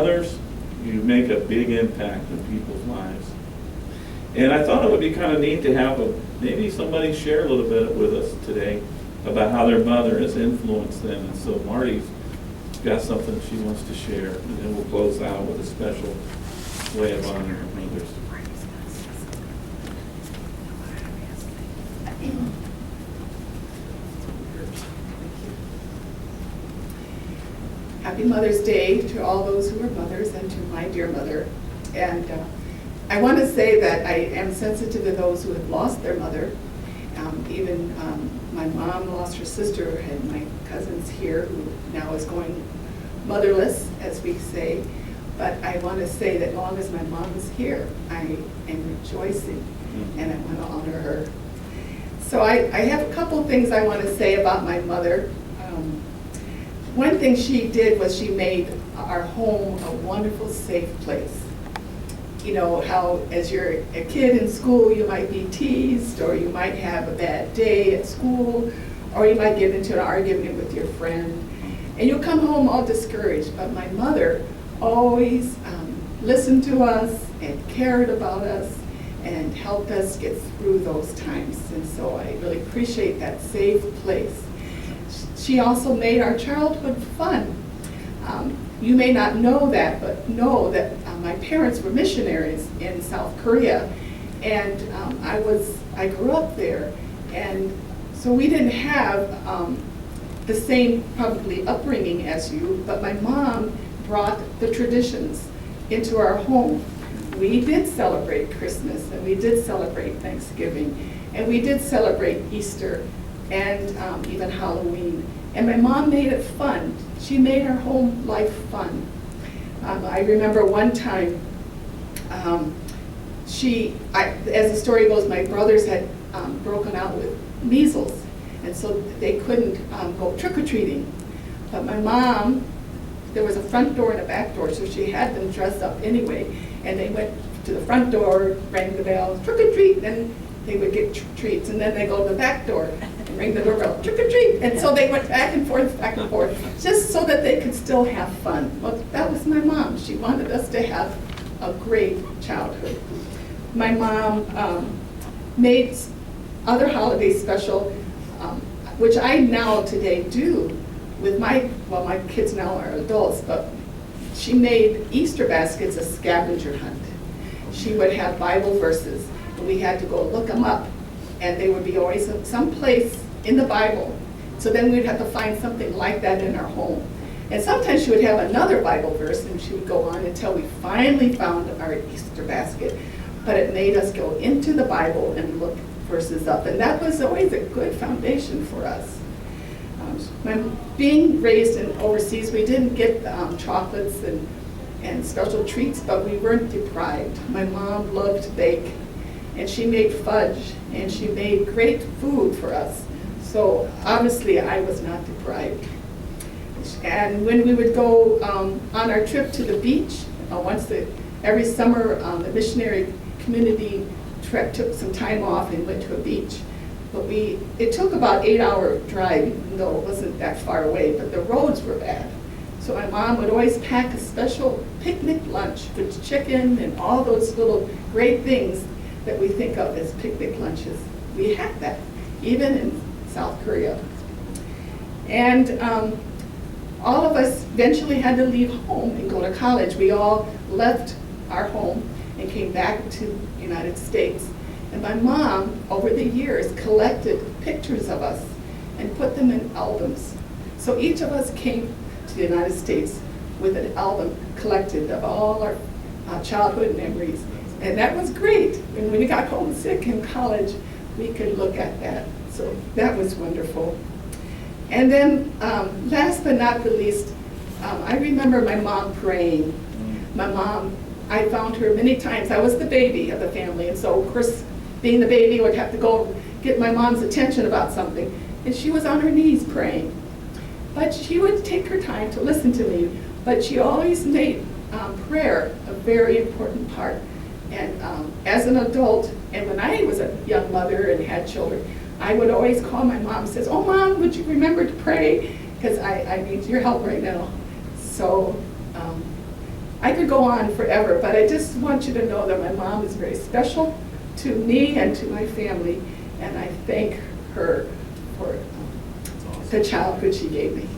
mothers, you make a big impact in people's lives. And I thought it would be kind of neat to have maybe somebody share a little bit with us today about how their mother has influenced them. And so Marti's got something she wants to share, and then we'll close out with a special way of honoring our mothers. Happy Mother's Day to all those who are mothers and to my dear mother. And I want to say that I am sensitive to those who have lost their mother. Even my mom lost her sister, and my cousin's here who now is going motherless, as we say. But I want to say that as long as my mom is here, I am rejoicing, and I want to honor her. So I have a couple things I want to say about my mother. One thing she did was she made our home a wonderful, safe place. You know how as you're a kid in school you might be teased, or you might have a bad day at school, or you might get into an argument with your friend, and you'll come home all discouraged. But my mother always listened to us and cared about us and helped us get through those times. And so I really appreciate that safe place. She also made our childhood fun. You may not know that, but know that my parents were missionaries in South Korea, and I grew up there, and so we didn't have the same probably upbringing as you, but my mom brought the traditions into our home. We did celebrate Christmas, and we did celebrate Thanksgiving, and we did celebrate Easter, and even Halloween. And my mom made it fun. She made our home life fun. I remember one time, as the story goes, my brothers had broken out with measles, and so they couldn't go trick-or-treating. But my mom, there was a front door and a back door, so she had them dressed up anyway, and they went to the front door, rang the bell, trick-or-treat, and they would get treats, and then they go to the back door and ring the doorbell, trick-or-treat, and so they went back and forth, just so that they could still have fun. Well, that was my mom. She wanted us to have a great childhood. My mom made other holidays special, which I now today do with my kids now are adults, but she made Easter baskets a scavenger hunt. She would have Bible verses, and we had to go look them up, and they would be always someplace in the Bible. So then we'd have to find something like that in our home. And sometimes she would have another Bible verse, and she would go on until we finally found our Easter basket. But it made us go into the Bible and look verses up, and that was always a good foundation for us. Being raised in overseas, we didn't get chocolates and special treats, but we weren't deprived. My mom loved to bake, and she made fudge, and she made great food for us. So obviously I was not deprived. And when we would go on our trip to the beach, every summer the missionary community took some time off and went to a beach. But it took about 8-hour drive, even though it wasn't that far away, but the roads were bad. So my mom would always pack a special picnic lunch with chicken and all those little great things that we think of as picnic lunches. We had that, even in South Korea. And all of us eventually had to leave home and go to college. We all left our home and came back to the United States. And my mom, over the years, collected pictures of us and put them in albums. So each of us came to the United States with an album collected of all our childhood memories. And that was great. And when we got homesick in college, we could look at that. So that was wonderful. And then last but not the least, I remember my mom praying. My mom, I found her many times. I was the baby of the family, and so of course, being the baby, would have to go get my mom's attention about something. And she was on her knees praying. But she would take her time to listen to me, but she always made prayer a very important part. And as an adult, and when I was a young mother and had children, I would always call my mom and says, "Oh, Mom, would you remember to pray? Because I need your help right now." So I could go on forever, but I just want you to know that my mom is very special to me and to my family, and I thank her for the childhood she gave me.